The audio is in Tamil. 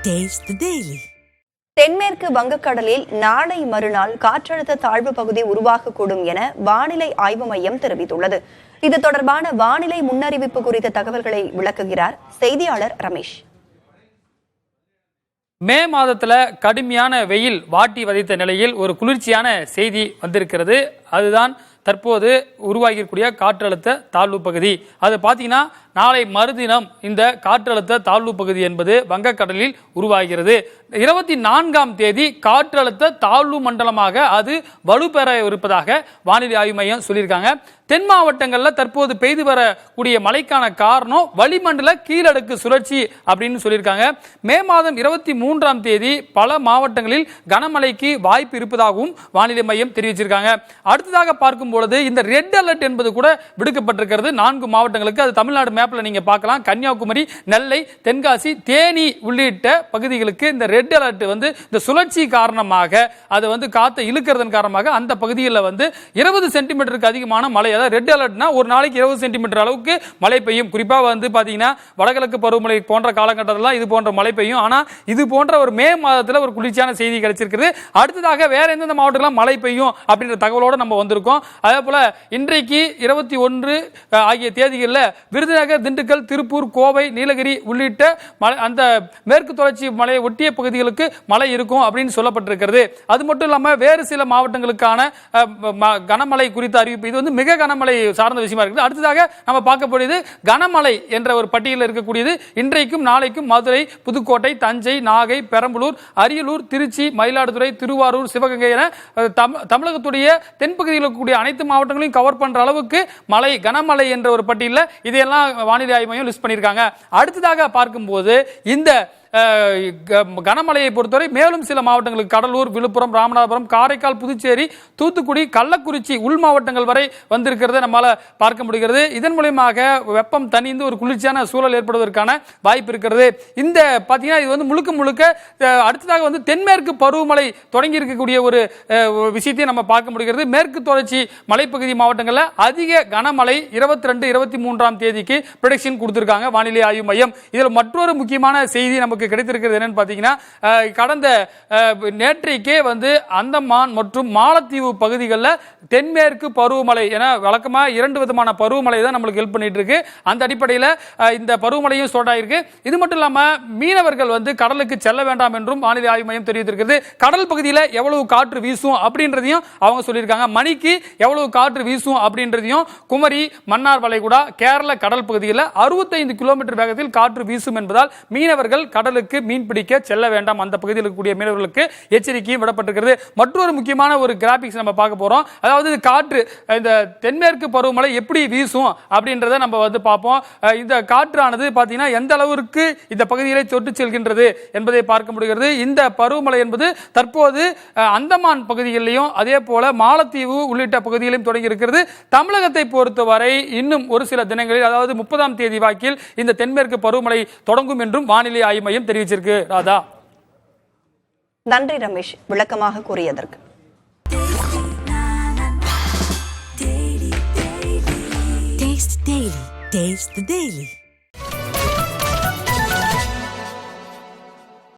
Taste the Daily. தென்மேற்கு வங்கக்கடலில் நாளை மறுநாள் காற்றழுத்த தாழ்வு பகுதி உருவாகக்கூடும் என வானிலை ஆய்வு மையம் தெரிவித்துள்ளது. இது தொடர்பான வானிலை முன்னறிவிப்பு குறித்த தகவல்களை விளக்குகிறார் செய்தியாளர் ரமேஷ். மே மாதத்துல கடுமையான வெயில் வாட்டி வதைத்த நிலையில் ஒரு குளிர்ச்சியான செய்தி வந்திருக்கிறது. அதுதான் தற்போது உருவாகியிருக்கூடிய காற்றழுத்த தாழ்வு பகுதி. அது பார்த்தீங்கன்னா நாளை மறுதினம் இந்த காற்றழுத்த தாழ்வு பகுதி என்பது வங்கக்கடலில் உருவாகிறது. 24ஆம் தேதி காற்றழுத்த தாழ்வு மண்டலமாக அது வலுப்பெற இருப்பதாக வானிலை ஆய்வு மையம் சொல்லியிருக்காங்க. தென் மாவட்டங்களில் தற்போது பெய்து வரக்கூடிய மழைக்கான காரணம் வளிமண்டல கீழடுக்கு சுழற்சி அப்படின்னு சொல்லியிருக்காங்க. மே மாதம் 23ஆம் தேதி பல மாவட்டங்களில் கனமழைக்கு வாய்ப்பு இருப்பதாகவும் வானிலை மையம் தெரிவிச்சிருக்காங்க. அடுத்ததாக பார்க்கும் பொழுது இந்த ரெட் அலர்ட் என்பது கூட விடுக்கப்பட்டிருக்கிறது 4 மாவட்டங்களுக்கு. அது தமிழ்நாடு மேப்ல நீங்க பார்க்கலாம். கன்னியாகுமரி, நெல்லை, தென்காசி, தேனி உள்ளிட்ட பகுதிகளுக்கு இந்த ரெட் அலர்ட் இந்த சுழற்சி காரணமாக அது காத்தை இழுக்கிறதன் காரணமாக அந்த பகுதியில் 20 சென்டிமீட்டருக்கு அதிகமான மழை. அதாவது ரெட் அலர்ட்னா ஒரு நாளைக்கு 20 சென்டிமீட்டர் அளவுக்கு மழை பெய்யும். குறிப்பாக பாத்தீங்கன்னா வடகிழக்கு பருவமழை போன்ற காலகட்டத்தில் இது போன்ற மழை பெய்யும். ஆனா இது போன்ற ஒரு மே மாதத்தில் ஒரு குளிர்ச்சியான செய்தி கிடைச்சிருக்கிறது. அடுத்ததாக வேற எந்தெந்த மாவட்டத்தில் மழை பெய்யும் அப்படின்ற தகவலோடு நம்ம வந்திருக்கோம். அதே போல இன்றைக்கு 21 ஆகிய தேதிகளில் விருதுநகர், திண்டுக்கல், திருப்பூர், கோவை, நீலகிரி உள்ளிட்ட அந்த மேற்கு தொடர்ச்சி மலையை ஒட்டிய பகுதிகளுக்கு மழை இருக்கும் அப்படின்னு சொல்லப்பட்டிருக்கிறது. அது மட்டும் இல்லாம வேறு சில மாவட்டங்களுக்கான கனமழை குறித்த அறிவிப்பு. இது மிக கனமழை சார்ந்த விஷயமா இருக்குது. அடுத்ததாக நம்ம பார்க்கக்கூடியது கனமழை என்ற ஒரு பட்டியலில் இருக்கக்கூடியது. இன்றைக்கும் நாளைக்கும் மதுரை, புதுக்கோட்டை, தஞ்சை, நாகை, பெரம்பலூர், அரியலூர், திருச்சி, மயிலாடுதுறை, திருவாரூர், சிவகங்கை என தமிழகத்துடைய தென்பகுதியில் இருக்கக்கூடிய அனைத்து மாவட்டங்களையும் கவர் பண்ற அளவுக்கு மழை, கனமழை என்ற ஒரு பட்டியலில் இதையெல்லாம் வானிலை ஆய்வு மையம் லிஸ்ட் பண்ணியிருக்காங்க. அடுத்ததாக பார்க்கும்போது இந்த கனமழையை பொறுத்தவரை மேலும் சில மாவட்டங்களுக்கு கடலூர், விழுப்புரம், ராமநாதபுரம், காரைக்கால், புதுச்சேரி, தூத்துக்குடி, கள்ளக்குறிச்சி உள் மாவட்டங்கள் வரை வந்திருக்கிறத நம்மால பார்க்க முடிகிறது. இதன் மூலமாக வெப்பம் தணிந்து ஒரு குளிர்ச்சியான சூழல் ஏற்படுவதற்கான வாய்ப்பு இருக்கிறது. இந்த பார்த்தீங்கன்னா இது முழுக்க முழுக்க அடுத்ததாக தென்மேற்கு பருவமழை தொடங்கி இருக்கக்கூடிய ஒரு விஷயத்தை நம்ம பார்க்க முடிகிறது. மேற்கு தொடர்ச்சி மலைப்பகுதி மாவட்டங்களில் அதிக கனமழை 22, 23ஆம் தேதிக்கு ப்ரெடிக்ஷன் கொடுத்திருக்காங்க வானிலை ஆய்வு மையம். இதில் மற்றொரு முக்கியமான செய்தி நமக்கு கிடைத்திருக்கிறது என்னன்னு பாத்தீங்கன்னா கடந்த நேற்றைக்கே அந்தமான் மற்றும் மாலத்தீவு பகுதிகளில் தென்மேற்கு பருவமழை என வழக்கமா 2 விதமான பருவமழை தான் நம்மளுக்கு ஹெல்ப் பண்ணிட்டு இருக்கு. அந்த அடிப்படையில் இந்த பருவமழையும் ஸ்டார்ட் இது மட்டும் இல்லாம மீனவர்கள் கடலுக்கு செல்ல வேண்டாம் என்றும் வானிலை ஆய்வு மையம் தெரிவித்திருக்கிறது. கடல் பகுதியில் எவ்வளவு காற்று வீசும் அப்படின்றதையும் அவங்க சொல்லியிருக்காங்க. மணிக்கு எவ்வளவு காற்று வீசும் அப்படின்றதையும் குமரி, மன்னார் வளைகுடா, கேரள கடல் பகுதியில் 65 கிலோமீட்டர் வேகத்தில் காற்று வீசும் என்பதால் மீனவர்கள் கடலுக்கு மீன் பிடிக்க செல்ல வேண்டாம். அந்த பகுதியில் இருக்கக்கூடிய மீனவர்களுக்கு எச்சரிக்கையும் விடப்பட்டிருக்கிறது. மற்றொரு முக்கியமான ஒரு கிராபிக்ஸ் நம்ம பார்க்க போறோம். அதாவது காற்று இந்த தென்மேற்கு பருவமழை எப்படி வீசும் அப்படின்றத நம்ம பார்ப்போம். இந்த காற்றானது பார்த்தீங்கன்னா எந்த அளவிற்கு இந்த பகுதிகளை தொட்டு செல்கின்றது என்பதை பார்க்க முடிகிறது. இந்த பருவமழை என்பது தற்போது அந்தமான் பகுதிகளிலும் அதே போல மாலத்தீவு உள்ளிட்ட பகுதிகளிலும் தொடங்கி இருக்கிறது. தமிழகத்தை பொறுத்தவரை இன்னும் ஒரு சில தினங்களில் அதாவது 30ஆம் தேதி வாக்கில் இந்த தென்மேற்கு பருவமழை தொடங்கும் என்றும் வானிலை ஆய்வு மையம் தெரிவிச்சிருக்கு. ராதா, நன்றி ரமேஷ் விளக்கமாக கூறியதற்கு. Taste the Daily.